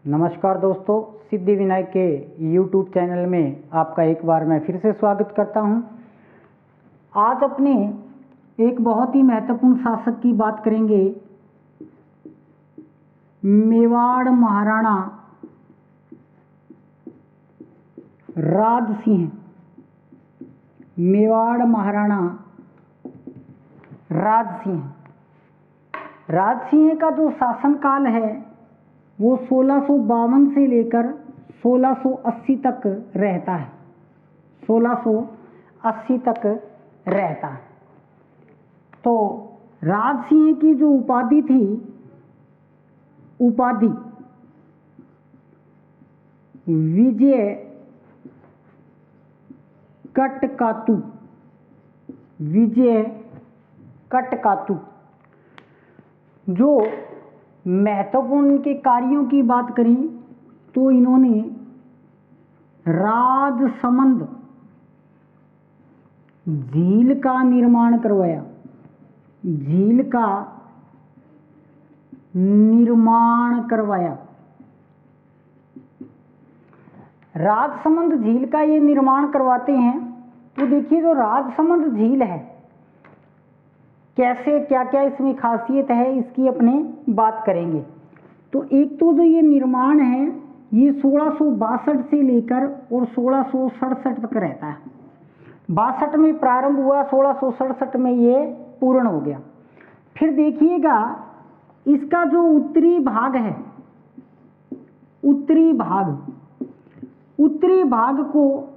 नमस्कार दोस्तों, सिद्धि विनायक के YouTube चैनल में आपका एक बार मैं फिर से स्वागत करता हूं। आज अपने एक बहुत ही महत्वपूर्ण शासक की बात करेंगे। मेवाड़ महाराणा राज सिंह। मेवाड़ महाराणा राज सिंह। राज सिंह का जो शासनकाल है वो 1652 से लेकर 1680 तक रहता है। 1680 तक रहता है। तो राज सिंह की जो उपाधि थी, उपाधि विजय कटकातु। विजय कटकातु। जो महत्वपूर्ण के कार्यों की बात करें तो इन्होंने राजसमंद झील का निर्माण करवाया। झील का निर्माण करवाया। राजसमंद झील का ये निर्माण करवाते हैं। तो देखिए, जो राजसमंद झील है, कैसे क्या क्या इसमें खासियत है, इसकी अपने बात करेंगे। तो एक तो जो ये निर्माण है ये 1662 से लेकर और 1667 तक रहता है। 62 में प्रारंभ हुआ, 1667 में ये पूर्ण हो गया। फिर देखिएगा, इसका जो उत्तरी भाग है, उत्तरी भाग को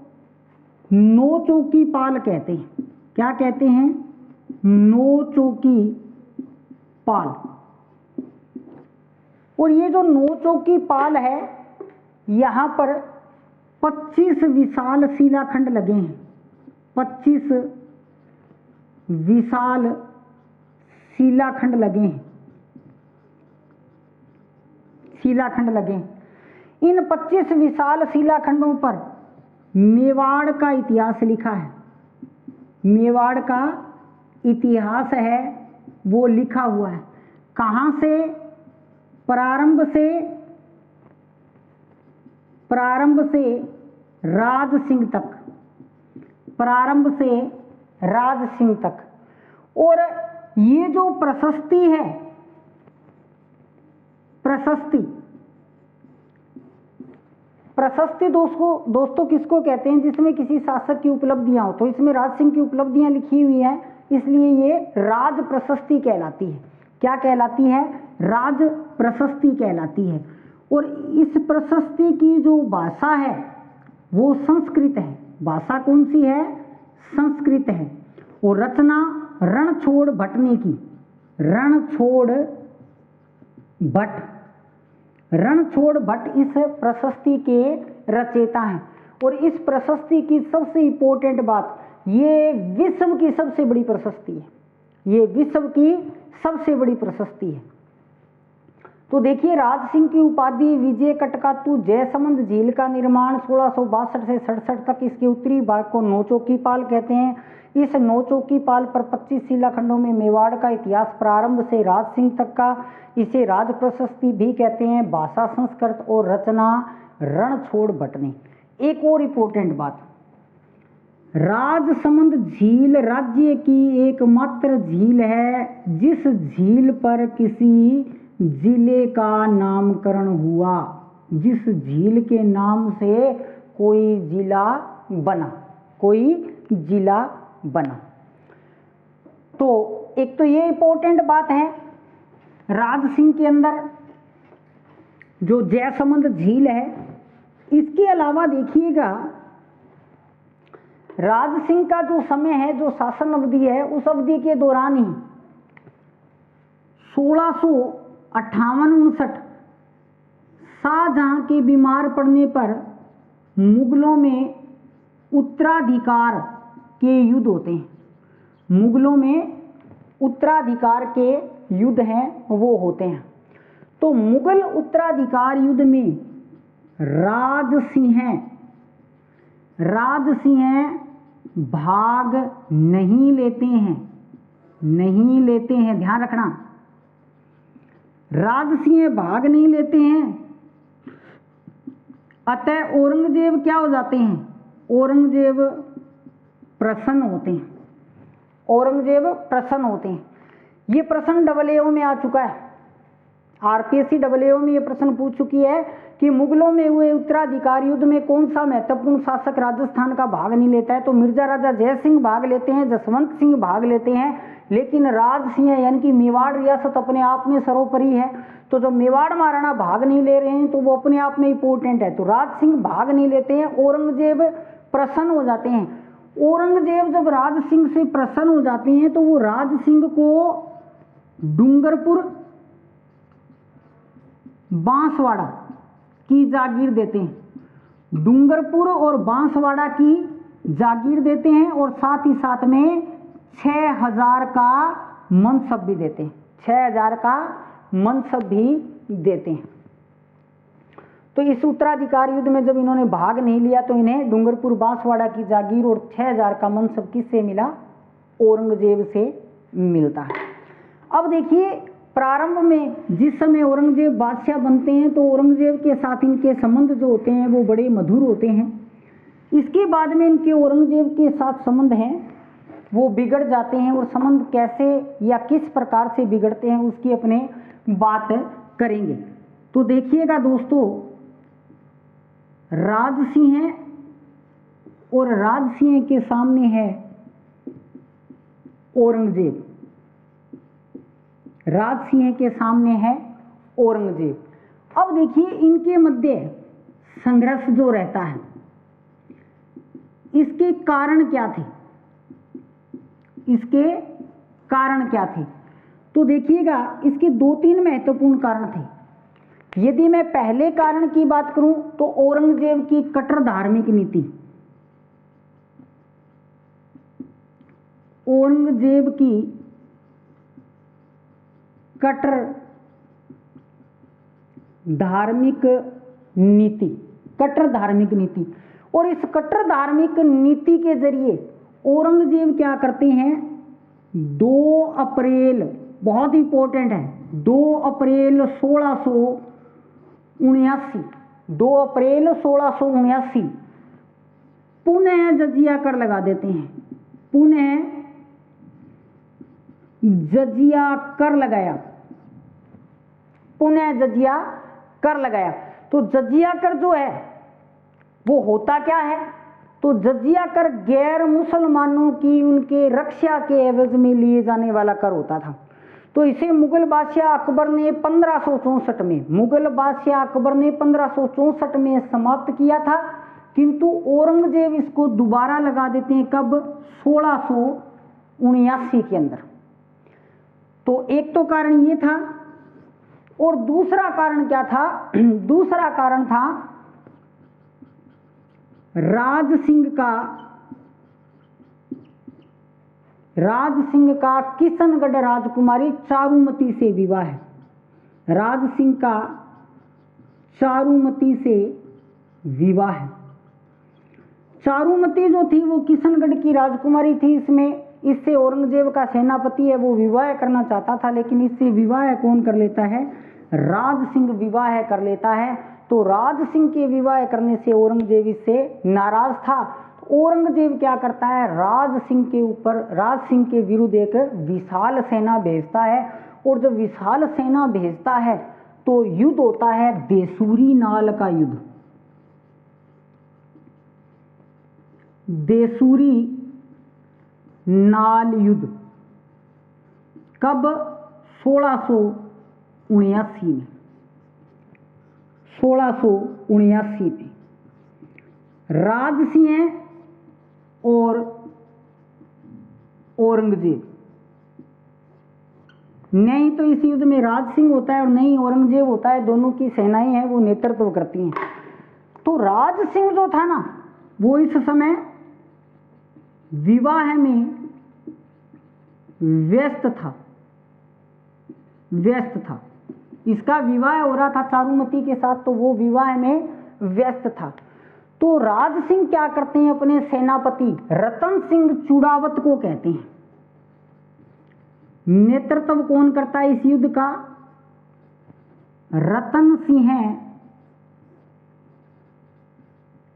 नौचौकी पाल कहते हैं। क्या कहते हैं? नौचौकी पाल। और ये जो नौचौकी पाल है, यहाँ पर 25 विशाल शिलाखंड लगे हैं। 25 विशाल शिलाखंड लगे हैं। शिलाखंड लगे हैं। इन 25 विशाल शिलाखंडों पर मेवाड़ का इतिहास लिखा है। मेवाड़ का इतिहास है वो लिखा हुआ है। कहाँ से? प्रारंभ से राज सिंह तक। प्रारंभ से राज सिंह तक। और ये जो प्रशस्ति है, प्रशस्ति दोस्तों किसको कहते हैं? जिसमें किसी शासक की उपलब्धियां हो। तो इसमें राज सिंह की उपलब्धियां लिखी हुई हैं, इसलिए ये राज प्रशस्ति कहलाती है। क्या कहलाती है? राज प्रशस्ति कहलाती है। और इस प्रशस्ति की जो भाषा है वो संस्कृत है। भाषा कौन सी है? संस्कृत है। और रचना रणछोड़ भट्ट ने की। रणछोड़ भट्ट इस प्रशस्ति के रचयिता हैं। और इस प्रशस्ति की सबसे इंपॉर्टेंट बात, ये विश्व की सबसे बड़ी प्रशस्ति है। ये विश्व की सबसे बड़ी प्रशस्ति है। तो देखिए, राज सिंह की उपाधि विजय कटकातु। जयसमंद झील का निर्माण 1662 से 67 तक। इसके उत्तरी भाग को नौचौकी पाल कहते हैं। इस नौचौकी पाल पर 25 शिलाखंडों में मेवाड़ का इतिहास प्रारंभ से राज सिंह तक का। इसे राज प्रशस्ति भी कहते हैं। भाषा संस्कृत और रचना रणछोड़ भट्ट ने। एक और इंपॉर्टेंट बात, राजसमंद झील राज्य की एकमात्र झील है जिस झील पर किसी जिले का नामकरण हुआ। जिस झील के नाम से कोई जिला बना। तो एक तो ये इंपॉर्टेंट बात है राज सिंह के अंदर जो जयसमंद झील है। इसके अलावा देखिएगा, राज सिंह का जो समय है, जो शासन अवधि है, उस अवधि के दौरान ही 1658-59 शाहजहां के बीमार पड़ने पर मुगलों में उत्तराधिकार के युद्ध होते हैं। मुगलों में उत्तराधिकार के युद्ध हैं वो होते हैं। तो मुगल उत्तराधिकार युद्ध में राज सिंह भाग नहीं लेते हैं। ध्यान रखना, राज सिंह भाग नहीं लेते हैं। अतः औरंगजेब क्या हो जाते हैं, औरंगजेब प्रसन्न होते हैं, औरंगजेब प्रसन्न होते हैं। ये प्रश्न AAO में आ चुका है, RPSC AAO में ये प्रश्न पूछ चुकी है कि मुगलों में हुए उत्तराधिकार युद्ध में कौन सा महत्वपूर्ण शासक राजस्थान का भाग नहीं लेता है। तो मिर्जा राजा जय सिंह भाग लेते हैं, जसवंत सिंह भाग लेते हैं, लेकिन राज सिंह यानी कि मेवाड़ रियासत अपने आप में सर्वोपरि है। तो जब मेवाड़ महाराणा भाग नहीं ले रहे हैं तो वो अपने आप में इंपोर्टेंट है, तो राज सिंह भाग नहीं लेते हैं, औरंगजेब प्रसन्न हो जाते हैं। औरंगजेब जब राज सिंह से प्रसन्न हो जाते हैं तो वो राज सिंह को डूंगरपुर बांसवाड़ा की जागीर देते हैं, डूंगरपुर और बांसवाड़ा की जागीर देते हैं, और साथ ही साथ में 6000 का मनसब भी देते हैं, 6000 का मनसब भी देते हैं। तो इस उत्तराधिकार युद्ध में जब इन्होंने भाग नहीं लिया तो इन्हें डूंगरपुर बांसवाड़ा की जागीर और 6000 का मनसब किससे मिला, औरंगजेब से मिलता है। अब देखिए प्रारंभ में जिस समय औरंगजेब बादशाह बनते हैं तो औरंगजेब के साथ इनके संबंध जो होते हैं वो बड़े मधुर होते हैं। इसके बाद में इनके औरंगजेब के साथ संबंध हैं वो बिगड़ जाते हैं, और संबंध कैसे या किस प्रकार से बिगड़ते हैं उसकी अपने बात करेंगे। तो देखिएगा दोस्तों, राज सिंह है और राज सिंह के सामने है औरंगजेब, राज सिंह के सामने है औरंगजेब। अब देखिए इनके मध्य संघर्ष जो रहता है इसके कारण क्या थे, इसके कारण क्या थे, तो देखिएगा इसके 2-3 महत्वपूर्ण कारण थे। यदि मैं पहले कारण की बात करूं तो औरंगजेब की कट्टर धार्मिक नीति, औरंगजेब की कट्टर धार्मिक नीति, कट्टर धार्मिक नीति, और इस कट्टर धार्मिक नीति के जरिए औरंगजेब क्या करते हैं, 2 अप्रैल, बहुत इंपॉर्टेंट है, 2 अप्रैल 1679, 2 अप्रैल 1679 पुनः जजिया कर लगा देते हैं, पुनः जजिया कर लगाया, पुनः जजिया कर लगाया। तो जजिया कर जो है वो होता क्या है, तो जजिया कर गैर मुसलमानों की उनके रक्षा के एवज में लिए जाने वाला कर होता था। तो इसे मुगल बादशाह अकबर ने 1564 में, मुगल बादशाह अकबर ने 1564 में समाप्त किया था, किंतु औरंगजेब इसको दोबारा लगा देते हैं, कब, 1679 के अंदर। तो एक तो कारण ये था, और दूसरा कारण क्या था, दूसरा कारण था राज सिंह का किशनगढ़ राजकुमारी चारुमती से विवाह है, राज सिंह का चारुमती से विवाह है। चारुमती जो थी वो किशनगढ़ की राजकुमारी थी, इससे औरंगजेब का सेनापति है वो विवाह करना चाहता था, लेकिन इससे विवाह कौन कर लेता है, राज सिंह विवाह कर लेता है। तो राज सिंह के विवाह करने से औरंगजेब इससे नाराज था। औरंगजेब क्या करता है, राज सिंह के ऊपर, राज सिंह के विरुद्ध एक विशाल सेना भेजता है, और जब विशाल सेना भेजता है तो युद्ध होता है देसूरी नाल का युद्ध, देसूरी नाल युद्ध, कब, 1679 में, 1679 में राज सिंह और औरंगजेब, नहीं तो इस युद्ध में राज सिंह होता है और नहीं औरंगजेब होता है, दोनों की सेनाएं हैं वो नेतृत्व करती हैं। तो राज सिंह जो था ना वो इस समय विवाह में व्यस्त था, इसका विवाह हो रहा था चारुमती के साथ, तो वो विवाह में व्यस्त था। तो राज सिंह क्या करते हैं, अपने सेनापति रतन सिंह चुड़ावत को कहते हैं, नेतृत्व कौन करता है इस युद्ध का, रतन सिंह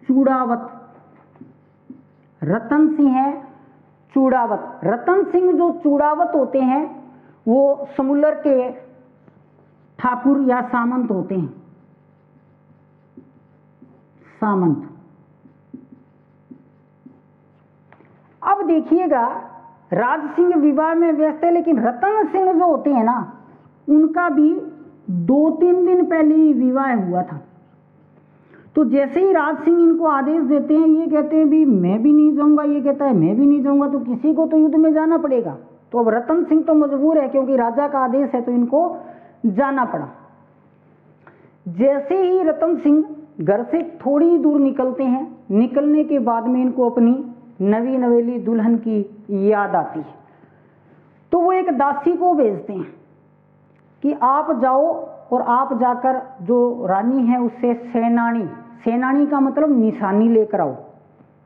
चूड़ावत, रतन सिंह है चूड़ावत। रतन सिंह जो चूड़ावत होते हैं वो समुलर के ठाकुर या सामंत होते हैं, सामंत। अब देखिएगा राज सिंह विवाह में व्यस्त है, लेकिन रतन सिंह जो होते हैं ना उनका भी 2-3 दिन पहले ही विवाह हुआ था। तो जैसे ही राज सिंह इनको आदेश देते हैं, ये कहते हैं भी मैं भी नहीं जाऊंगा, ये कहता है मैं भी नहीं जाऊंगा, तो किसी को तो युद्ध में जाना पड़ेगा। तो अब रतन सिंह तो मजबूर है क्योंकि राजा का आदेश है, तो इनको जाना पड़ा। जैसे ही रतन सिंह घर से थोड़ी दूर निकलते हैं, निकलने के बाद में इनको अपनी नवी नवेली दुल्हन की याद आती है। तो वो एक दासी को भेजते हैं कि आप जाओ और आप जाकर जो रानी है उससे सेनानी, सेनानी का मतलब निशानी लेकर आओ,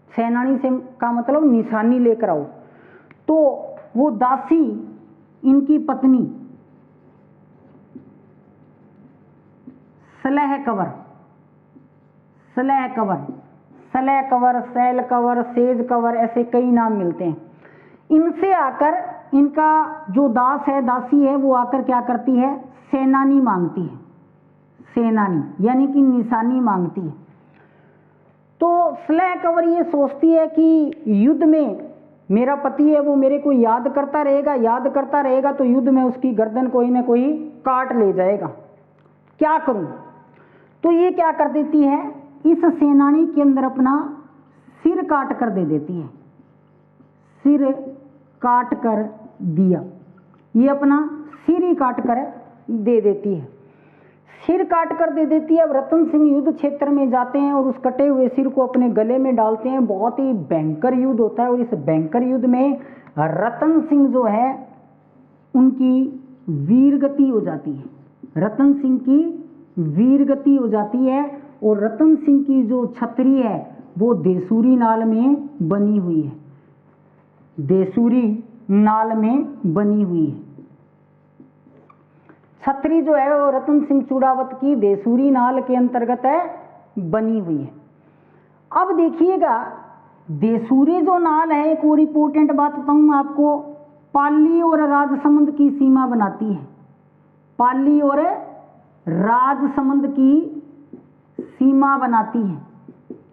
सेनानी से का मतलब निशानी लेकर आओ। तो वो दासी इनकी पत्नी सलह कवर, सलह कवर, सलह कवर, सैल कवर, सेज कवर, ऐसे कई नाम मिलते हैं। इनसे आकर इनका जो दास है, दासी है, वो आकर क्या करती है, सेनानी मांगती है, सेनानी यानी कि निशानी मांगती है। तो सलह कवर ये सोचती है कि युद्ध में मेरा पति है वो मेरे को याद करता रहेगा, याद करता रहेगा, तो युद्ध में उसकी गर्दन कोई ना कोई काट ले जाएगा, क्या करूं। तो ये क्या कर देती है, इस सेनानी के अंदर अपना सिर काट कर दे देती है, सिर काट कर दिया, ये अपना सिर ही काट कर दे देती है, सिर काट कर दे देती है। अब रतन सिंह युद्ध क्षेत्र में जाते हैं और उस कटे हुए सिर को अपने गले में डालते हैं। बहुत ही भयंकर युद्ध होता है और इस भयंकर युद्ध में रतन सिंह जो है उनकी वीरगति हो जाती है, रतन सिंह की वीरगति हो जाती है। और रतन सिंह की जो छतरी है वो देसूरी नाल में बनी हुई है, देसूरी नाल में बनी हुई है। छतरी जो है वो रतन सिंह चूड़ावत की देसूरी नाल के अंतर्गत है, बनी हुई है। अब देखिएगा देसूरी जो नाल है, एक और इंपॉर्टेंट बात बताऊं मैं आपको, पाली और राजसमंद की सीमा बनाती है, पाली और राजसमंद की सीमा बनाती है।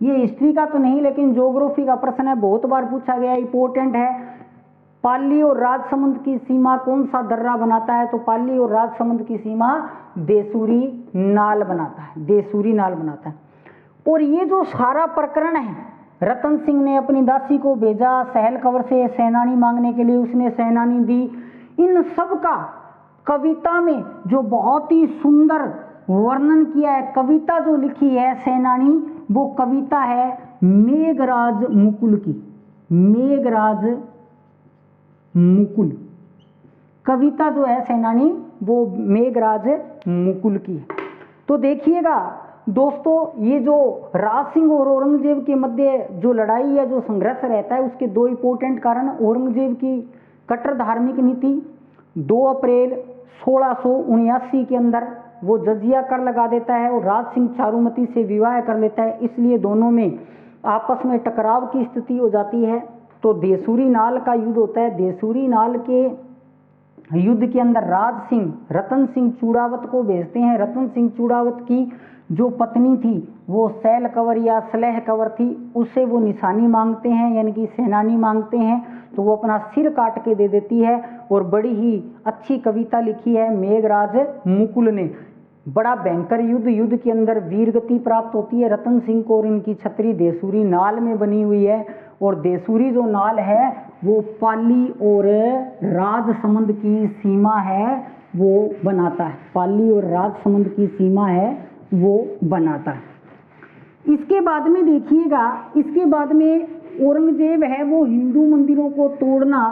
ये हिस्ट्री का तो नहीं लेकिन ज्योग्राफी का प्रश्न है, बहुत बार पूछा गया, इंपॉर्टेंट है। पाली और राजसमंद की सीमा कौन सा दर्रा बनाता है, तो पाली और राजसमंद की सीमा देसूरी नाल बनाता है, देसूरी नाल बनाता है। और ये जो सारा प्रकरण है, रतन सिंह ने अपनी दासी को भेजा सहल कंवर से सेनानी मांगने के लिए, उसने सेनानी दी, इन सब का कविता में जो बहुत ही सुंदर वर्णन किया है, कविता जो लिखी है सेनानी, वो कविता है मेघराज मुकुल की, मेघराज मुकुल कविता जो है सेनानी वो मेघराज मुकुल की है। तो देखिएगा दोस्तों, ये जो राज सिंह और औरंगजेब के मध्य जो लड़ाई या जो संघर्ष रहता है, उसके दो इंपॉर्टेंट कारण, औरंगजेब की कट्टर धार्मिक नीति, 2 अप्रैल 1679 के अंदर वो जजिया कर लगा देता है और राज सिंह चारुमती से विवाह कर लेता है, इसलिए दोनों में आपस में टकराव की स्थिति हो जाती है। तो देसूरी नाल का युद्ध होता है। देसूरी नाल के युद्ध के अंदर राज सिंह रतन सिंह चूड़ावत को भेजते हैं। रतन सिंह चूड़ावत की जो पत्नी थी वो सैल कंवर या सलह कंवर थी, उससे वो निशानी मांगते हैं, यानी कि सेनानी मांगते हैं, तो वो अपना सिर काट के दे देती है। और बड़ी ही अच्छी कविता लिखी है मेघराज मुकुल ने। बड़ा भयंकर युद्ध के अंदर वीरगति प्राप्त होती है रतन सिंह को, और इनकी छतरी देसूरी नाल में बनी हुई है। और देसूरी जो नाल है वो पाली और राजसमंद की सीमा है वो बनाता है, पाली और राजसमंद की सीमा है वो बनाता है। इसके बाद में देखिएगा, इसके बाद में औरंगजेब है वो हिंदू मंदिरों को तोड़ना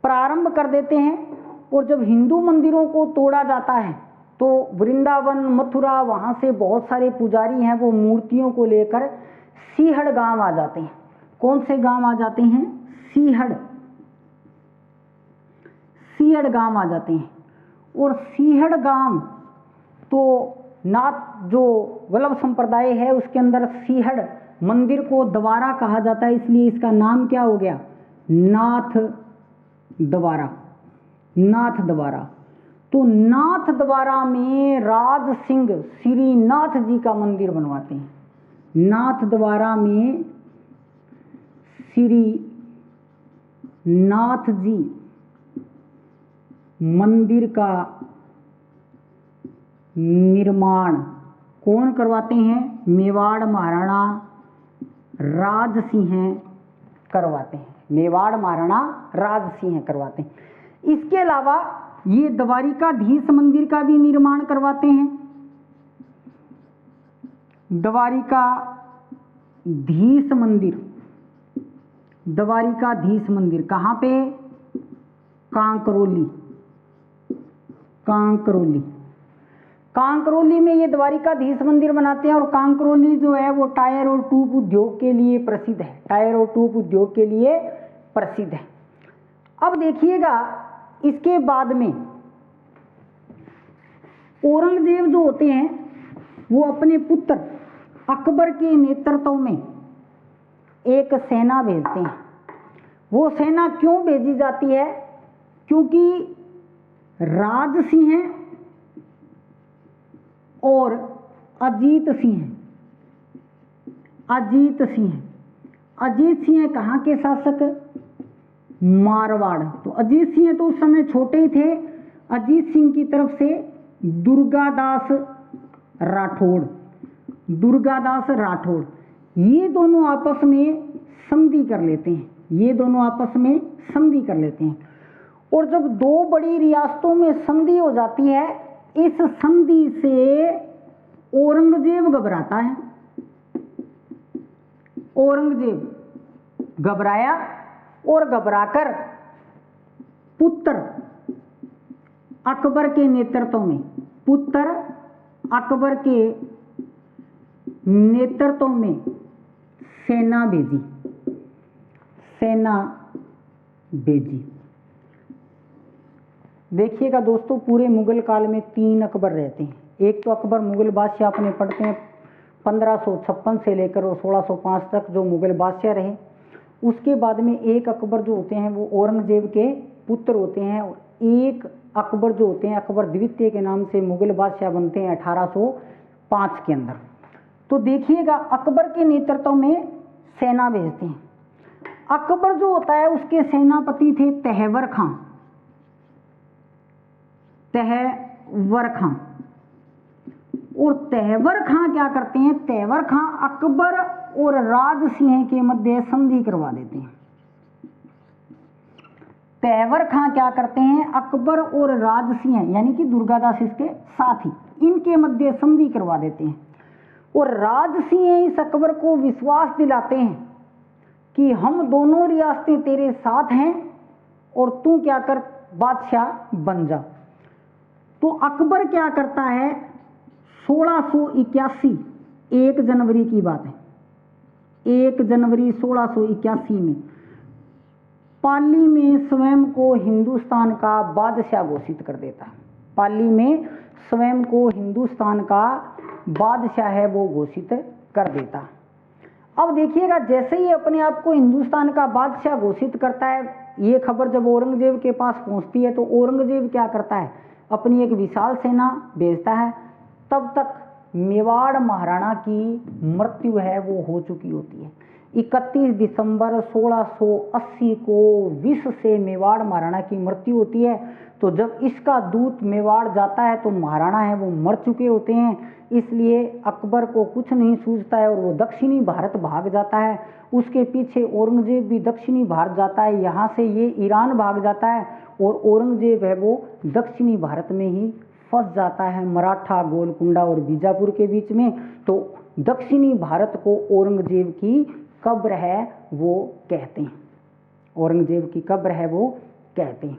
प्रारंभ कर देते हैं। और जब हिंदू मंदिरों को तोड़ा जाता है तो वृंदावन मथुरा, वहां से बहुत सारे पुजारी हैं वो मूर्तियों को लेकर सीहड़ गांव आ जाते हैं। कौन से गांव आ जाते हैं? सीहड़, सीहड़ गांव आ जाते हैं। और सीहड़ गांव तो नाथ जो वल्लभ संप्रदाय है उसके अंदर सिंहड़ मंदिर को द्वारा कहा जाता है, इसलिए इसका नाम क्या हो गया, नाथ द्वारा। नाथ द्वारा, तो नाथ द्वारा में राज सिंह श्रीनाथ जी का मंदिर बनवाते हैं। नाथ द्वारा में श्री नाथ जी मंदिर का निर्माण कौन करवाते हैं, मेवाड़ महाराणा राज सिंह करवाते हैं। मेवाड़ महाराणा राज सिंह करवाते हैं। इसके अलावा ये द्वारिकाधीश मंदिर का भी निर्माण करवाते हैं। द्वारिकाधीश मंदिर, द्वारिकाधीश मंदिर कहाँ पे, कांकरोली। कांकरोली, कांकरोली में ये द्वारिकाधीश मंदिर बनाते हैं। और कांकरोली जो है वो टायर और ट्यूब उद्योग के लिए प्रसिद्ध है। टायर और ट्यूब उद्योग के लिए प्रसिद्ध है। अब देखिएगा इसके बाद में औरंगजेब जो होते हैं वो अपने पुत्र अकबर के नेतृत्व में एक सेना भेजते हैं। वो सेना क्यों भेजी जाती है, क्योंकि राज सिंह और अजीत सिंह, अजीत सिंह कहाँ के शासक, मारवाड़। तो अजीत सिंह तो उस समय छोटे ही थे। अजीत सिंह की तरफ से दुर्गादास राठौड़, ये दोनों आपस में संधि कर लेते हैं। और जब दो बड़ी रियासतों में संधि हो जाती है, इस संधि से औरंगजेब घबराता है। औरंगजेब घबराया और घबराकर पुत्र अकबर के नेतृत्व में सेना भेजी। देखिएगा दोस्तों, पूरे मुगल काल में 3 अकबर रहते हैं। एक तो अकबर मुगल बादशाह अपने पढ़ते हैं 1556 से लेकर और 1605 तक जो मुगल बादशाह रहे। उसके बाद में एक अकबर जो होते हैं वो औरंगजेब के पुत्र होते हैं। और एक अकबर जो होते हैं अकबर द्वितीय के नाम से मुगल बादशाह बनते हैं 1805 के अंदर। तो देखिएगा अकबर के नेतृत्व में सेना भेजते हैं। अकबर जो होता है उसके सेनापति थे तहवर खां। और तहवर खां क्या करते हैं, तहवर खां अकबर और राज सिंह के मध्य संधि करवा देते हैं। तहवर खां क्या करते हैं, अकबर और राज सिंह यानी कि दुर्गादास इसके साथी, इनके मध्य संधि करवा देते हैं। और राज सिंह इस अकबर को विश्वास दिलाते हैं कि हम दोनों रियासतें तेरे साथ हैं और तू क्या कर, बादशाह बन जा। तो अकबर क्या करता है, 1681 1 जनवरी की बात है, 1 जनवरी 1681 में पाली में स्वयं को हिंदुस्तान का बादशाह घोषित कर देता है। पाली में स्वयं को हिंदुस्तान का बादशाह है वो घोषित कर देता। अब देखिएगा जैसे ही अपने आप को हिंदुस्तान का बादशाह घोषित करता है, ये खबर जब औरंगजेब के पास पहुंचती है तो औरंगजेब क्या करता है, अपनी एक विशाल सेना भेजता है। तब तक मेवाड़ महाराणा की मृत्यु है वो हो चुकी होती है। 31 दिसंबर 1680 को विष से मेवाड़ महाराणा की मृत्यु होती है। तो जब इसका दूत मेवाड़ जाता है तो महाराणा है वो मर चुके होते हैं, इसलिए अकबर को कुछ नहीं सूझता है और वो दक्षिणी भारत भाग जाता है। उसके पीछे औरंगजेब भी दक्षिणी भारत जाता है, यहाँ से ये ईरान भाग जाता है और औरंगजेब है वो दक्षिणी भारत में ही फंस जाता है, मराठा, गोलकुंडा और बीजापुर के बीच में। तो दक्षिणी भारत को औरंगजेब की कब्र है वो कहते हैं, औरंगजेब की कब्र है वो कहते हैं।